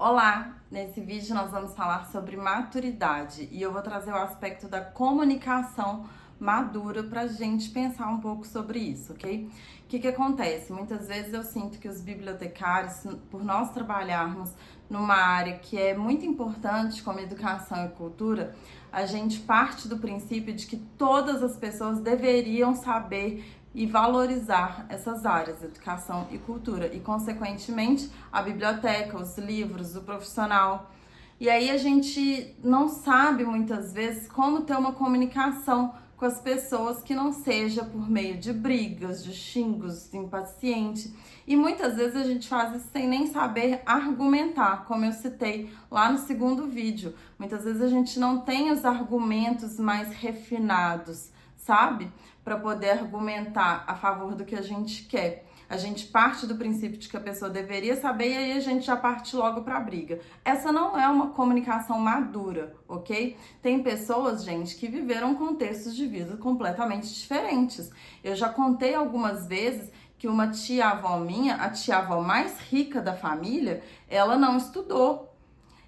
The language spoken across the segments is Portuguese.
Olá! Nesse vídeo nós vamos falar sobre maturidade e eu vou trazer o aspecto da comunicação madura pra gente pensar um pouco sobre isso, ok? O que acontece? Muitas vezes eu sinto que os bibliotecários, por nós trabalharmos numa área que é muito importante como educação e cultura, a gente parte do princípio de que todas as pessoas deveriam saber e valorizar essas áreas, educação e cultura, e consequentemente a biblioteca, os livros, o profissional. E aí a gente não sabe muitas vezes como ter uma comunicação com as pessoas que não seja por meio de brigas, de xingos, impaciente. E muitas vezes a gente faz isso sem nem saber argumentar, como eu citei lá no segundo vídeo. Muitas vezes a gente não tem os argumentos mais refinados, sabe? Para poder argumentar a favor do que a gente quer. A gente parte do princípio de que a pessoa deveria saber e aí a gente já parte logo para a briga. Essa não é uma comunicação madura, ok? Tem pessoas, gente, que viveram contextos de vida completamente diferentes. Eu já contei algumas vezes que uma tia-avó minha, a tia-avó mais rica da família, ela não estudou.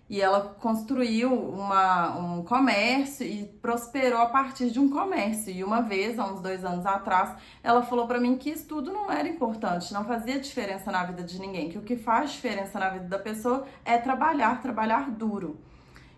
E ela construiu um comércio e prosperou a partir de um comércio. E uma vez, há uns 2 anos atrás, ela falou pra mim que estudo não era importante, não fazia diferença na vida de ninguém, que o que faz diferença na vida da pessoa é trabalhar duro.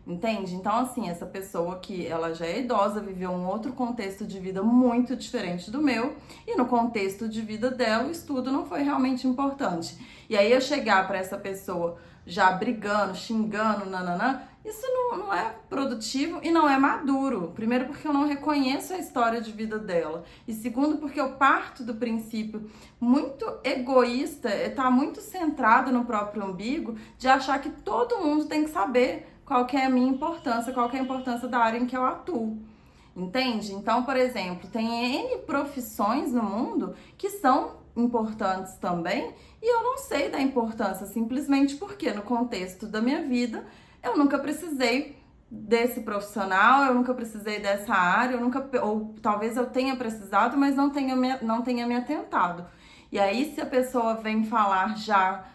Entende? Então, assim, essa pessoa que ela já é idosa, viveu um outro contexto de vida muito diferente do meu, e no contexto de vida dela, o estudo não foi realmente importante. E aí eu chegar para essa pessoa já brigando, xingando, nananã, isso não é produtivo e não é maduro. Primeiro, porque eu não reconheço a história de vida dela. E segundo, porque eu parto do princípio muito egoísta, tá muito centrado no próprio umbigo, de achar que todo mundo tem que saber qual que é a minha importância, qual que é a importância da área em que eu atuo. Entende? Então, por exemplo, tem N profissões no mundo que são importantes também e eu não sei da importância simplesmente porque no contexto da minha vida eu nunca precisei desse profissional, eu nunca precisei dessa área, ou talvez eu tenha precisado, mas não tenha me atentado. E aí, se a pessoa vem falar já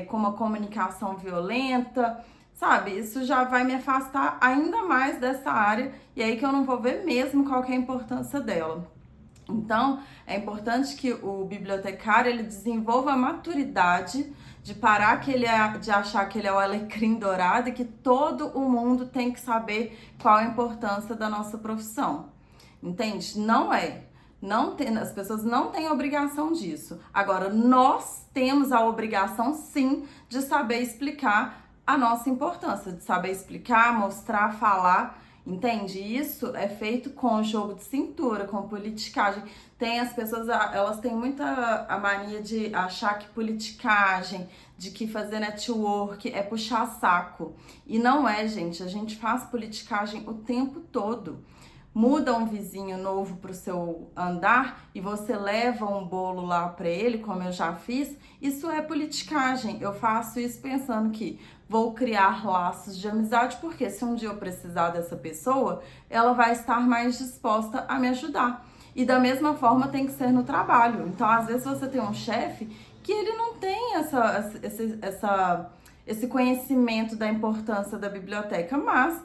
com uma comunicação violenta, sabe, isso já vai me afastar ainda mais dessa área e aí que eu não vou ver mesmo qual que é a importância dela. Então, é importante que o bibliotecário ele desenvolva a maturidade de parar de achar que ele é o alecrim dourado e que todo o mundo tem que saber qual a importância da nossa profissão. Entende? Não é. Não tem, as pessoas não têm obrigação disso. Agora, nós temos a obrigação, sim, de saber explicar a nossa importância, de saber explicar, mostrar, falar. Entende? Isso é feito com jogo de cintura, com politicagem. Tem as pessoas, elas têm muita a mania de achar que politicagem, de que fazer network é puxar saco. E não é, gente. A gente faz politicagem o tempo todo. Muda um vizinho novo pro seu andar e você leva um bolo lá para ele, como eu já fiz, isso é politicagem. Eu faço isso pensando que vou criar laços de amizade, porque se um dia eu precisar dessa pessoa, ela vai estar mais disposta a me ajudar. E da mesma forma tem que ser no trabalho. Então, às vezes você tem um chefe que ele não tem esse conhecimento da importância da biblioteca, mas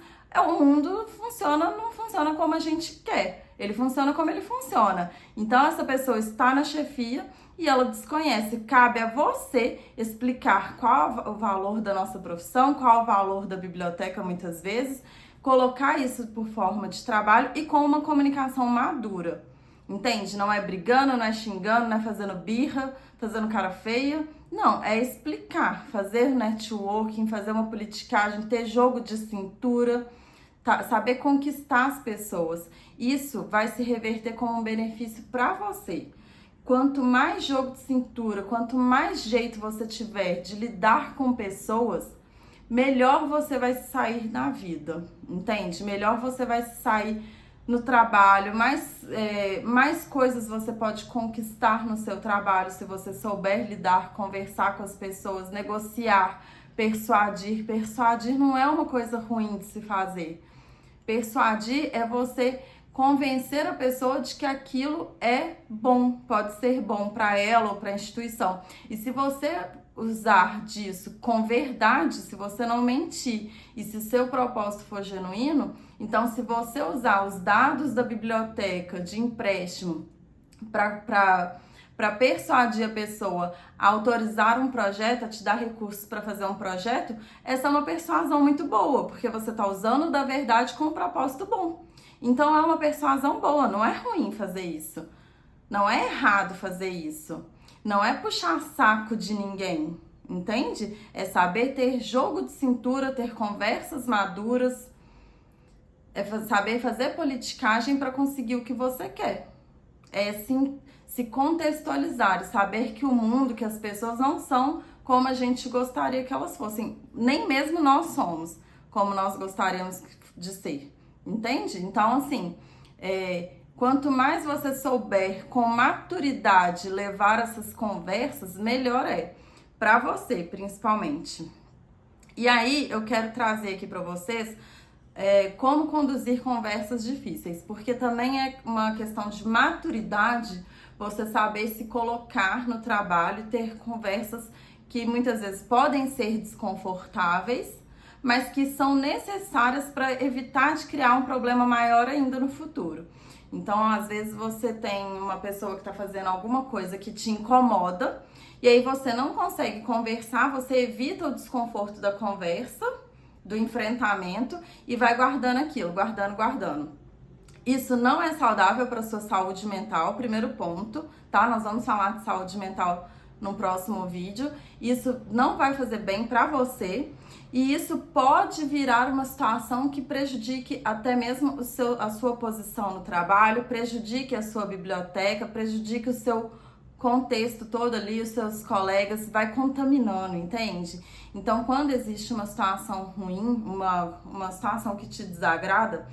o mundo não funciona como a gente quer. Ele funciona como ele funciona. Então, essa pessoa está na chefia e ela desconhece. Cabe a você explicar qual é o valor da nossa profissão, qual é o valor da biblioteca, muitas vezes, colocar isso por forma de trabalho e com uma comunicação madura. Entende? Não é brigando, não é xingando, não é fazendo birra, fazendo cara feia. Não, é explicar, fazer networking, fazer uma politicagem, ter jogo de cintura, saber conquistar as pessoas. Isso vai se reverter como um benefício para você. Quanto mais jogo de cintura, quanto mais jeito você tiver de lidar com pessoas, melhor você vai sair na vida, entende? Melhor você vai sair no trabalho, mais coisas você pode conquistar no seu trabalho se você souber lidar, conversar com as pessoas, negociar, persuadir. Persuadir não é uma coisa ruim de se fazer. Persuadir é você convencer a pessoa de que aquilo é bom, pode ser bom para ela ou para a instituição. E se você usar disso com verdade, se você não mentir e se seu propósito for genuíno, então se você usar os dados da biblioteca de empréstimo para persuadir a pessoa a autorizar um projeto, a te dar recursos para fazer um projeto, essa é uma persuasão muito boa, porque você está usando da verdade com um propósito bom. Então é uma persuasão boa, não é ruim fazer isso. Não é errado fazer isso. Não é puxar saco de ninguém, entende? É saber ter jogo de cintura, ter conversas maduras, é saber fazer politicagem para conseguir o que você quer. É sim, se contextualizar e saber que o mundo, que as pessoas não são como a gente gostaria que elas fossem. Nem mesmo nós somos como nós gostaríamos de ser, entende? Então, assim, quanto mais você souber com maturidade levar essas conversas, melhor é. Pra você, principalmente. E aí, eu quero trazer aqui pra vocês como conduzir conversas difíceis. Porque também é uma questão de maturidade você saber se colocar no trabalho e ter conversas que muitas vezes podem ser desconfortáveis, mas que são necessárias para evitar de criar um problema maior ainda no futuro. Então, às vezes você tem uma pessoa que está fazendo alguma coisa que te incomoda e aí você não consegue conversar, você evita o desconforto da conversa, do enfrentamento e vai guardando aquilo, guardando. Isso não é saudável para sua saúde mental, primeiro ponto, tá? Nós vamos falar de saúde mental no próximo vídeo. Isso não vai fazer bem para você. E isso pode virar uma situação que prejudique até mesmo a sua posição no trabalho, prejudique a sua biblioteca, prejudique o seu contexto todo ali, os seus colegas, vai contaminando, entende? Então, quando existe uma situação ruim, uma situação que te desagrada,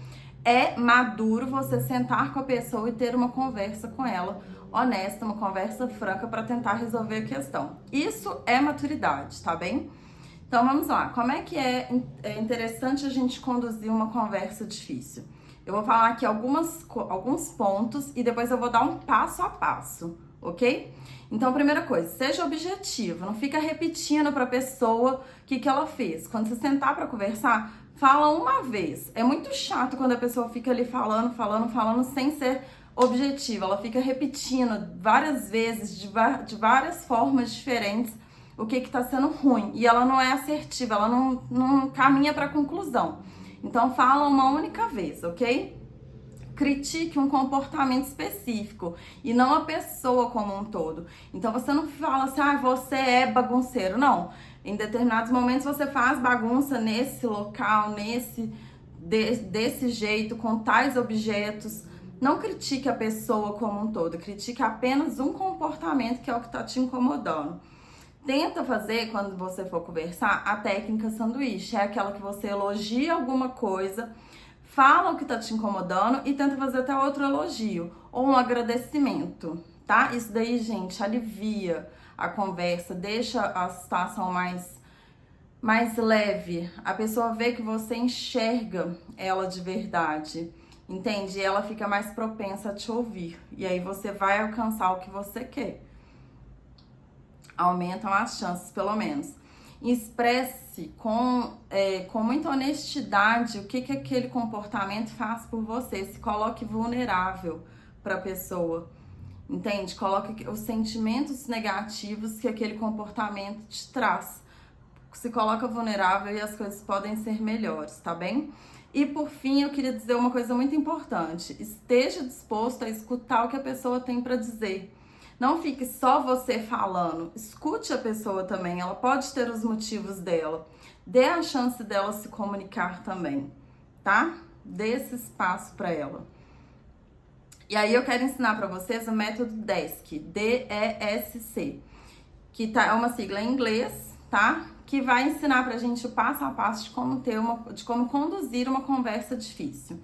é maduro você sentar com a pessoa e ter uma conversa com ela, honesta, uma conversa franca para tentar resolver a questão. Isso é maturidade, tá bem? Então vamos lá, como é que é interessante a gente conduzir uma conversa difícil? Eu vou falar aqui alguns pontos e depois eu vou dar um passo a passo, ok? Então, primeira coisa, seja objetivo, não fica repetindo para a pessoa o que ela fez. Quando você sentar para conversar, fala uma vez. É muito chato quando a pessoa fica ali falando sem ser objetiva. Ela fica repetindo várias vezes, de várias formas diferentes, o que está sendo ruim. E ela não é assertiva, ela não caminha para a conclusão. Então, fala uma única vez, ok? Critique um comportamento específico e não a pessoa como um todo. Então, você não fala assim, você é bagunceiro. Não. Em determinados momentos, você faz bagunça nesse local, desse jeito, com tais objetos. Não critique a pessoa como um todo. Critique apenas um comportamento que é o que está te incomodando. Tenta fazer, quando você for conversar, a técnica sanduíche. É aquela que você elogia alguma coisa, fala o que tá te incomodando e tenta fazer até outro elogio ou um agradecimento, tá? Isso daí, gente, alivia a conversa, deixa a situação mais leve. A pessoa vê que você enxerga ela de verdade, entende? E ela fica mais propensa a te ouvir. E aí você vai alcançar o que você quer. Aumentam as chances, pelo menos. Expresse com muita honestidade o que aquele comportamento faz por você. Se coloque vulnerável para a pessoa, entende? Coloque os sentimentos negativos que aquele comportamento te traz. Se coloca vulnerável e as coisas podem ser melhores, tá bem? E por fim, eu queria dizer uma coisa muito importante. Esteja disposto a escutar o que a pessoa tem para dizer. Não fique só você falando, escute a pessoa também, ela pode ter os motivos dela. Dê a chance dela se comunicar também, tá? Dê esse espaço para ela. E aí eu quero ensinar para vocês o método DESC, D-E-S-C, que é uma sigla em inglês, tá? Que vai ensinar pra gente o passo a passo de como conduzir uma conversa difícil.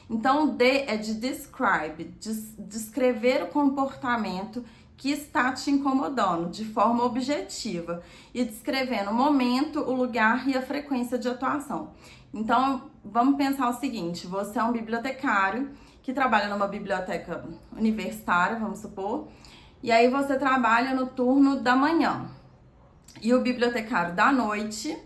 Então, o D é de describe, descrever o comportamento que está te incomodando de forma objetiva e descrevendo o momento, o lugar e a frequência de atuação. Então, vamos pensar o seguinte, você é um bibliotecário que trabalha numa biblioteca universitária, vamos supor, e aí você trabalha no turno da manhã. E o bibliotecário da noite,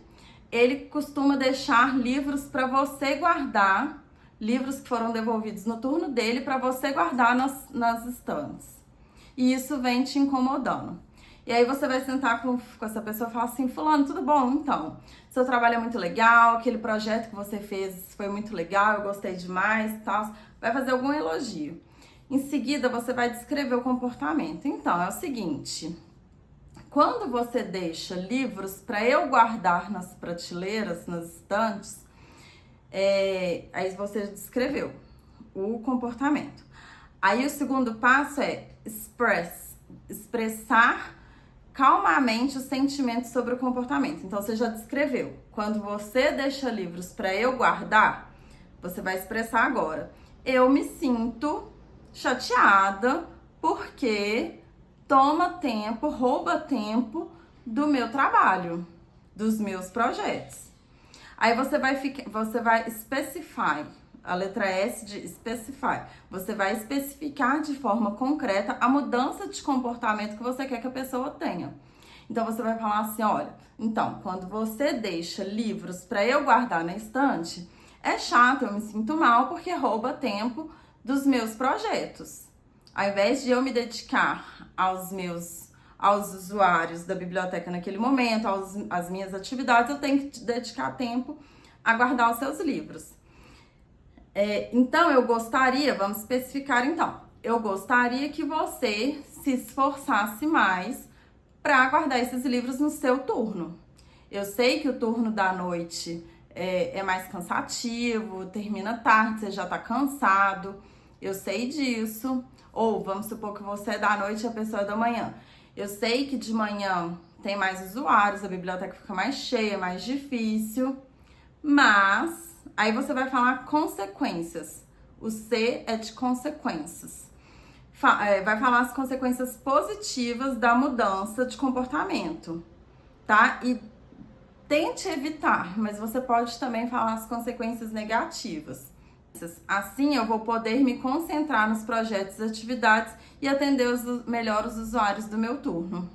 ele costuma deixar livros para você guardar, livros que foram devolvidos no turno dele para você guardar nas estantes. E isso vem te incomodando. E aí você vai sentar com essa pessoa e falar assim, fulano, tudo bom? Então, seu trabalho é muito legal, aquele projeto que você fez foi muito legal, eu gostei demais e tal. Vai fazer algum elogio. Em seguida, você vai descrever o comportamento. Então, é o seguinte, quando você deixa livros para eu guardar nas prateleiras, nas estantes, aí você descreveu o comportamento. Aí o segundo passo é expressar calmamente os sentimentos sobre o comportamento. Então, você já descreveu. Quando você deixa livros para eu guardar, você vai expressar agora. Eu me sinto chateada porque toma tempo, rouba tempo do meu trabalho, dos meus projetos. Aí você vai specify, a letra S de specify. Você vai especificar de forma concreta a mudança de comportamento que você quer que a pessoa tenha. Então você vai falar assim, olha, então, quando você deixa livros para eu guardar na estante, é chato, eu me sinto mal porque rouba tempo dos meus projetos. Ao invés de eu me dedicar aos usuários da biblioteca naquele momento, às minhas atividades, eu tenho que dedicar tempo a guardar os seus livros. Então, eu gostaria, vamos especificar então, eu gostaria que você se esforçasse mais para guardar esses livros no seu turno. Eu sei que o turno da noite é mais cansativo, termina tarde, você já está cansado, eu sei disso. Ou vamos supor que você é da noite e a pessoa é da manhã. Eu sei que de manhã tem mais usuários, a biblioteca fica mais cheia, mais difícil, mas aí você vai falar consequências. O C é de consequências. Vai falar as consequências positivas da mudança de comportamento, tá? E tente evitar, mas você pode também falar as consequências negativas. Assim, eu vou poder me concentrar nos projetos e atividades e atender melhor os usuários do meu turno.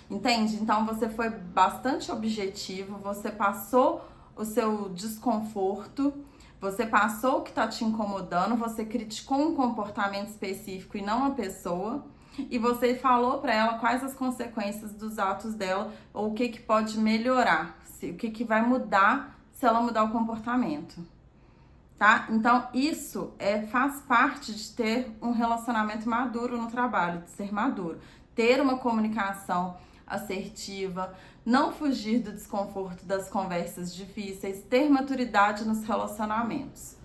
Entende? Então, você foi bastante objetivo, você passou o seu desconforto, você passou o que está te incomodando, você criticou um comportamento específico e não a pessoa, e você falou para ela quais as consequências dos atos dela ou o que pode melhorar, o que vai mudar se ela mudar o comportamento. Tá? Então, isso faz parte de ter um relacionamento maduro no trabalho, de ser maduro. Ter uma comunicação assertiva, não fugir do desconforto das conversas difíceis, ter maturidade nos relacionamentos,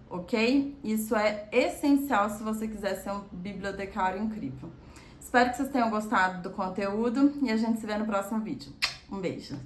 ok? Isso é essencial se você quiser ser um bibliotecário incrível. Espero que vocês tenham gostado do conteúdo e a gente se vê no próximo vídeo. Um beijo!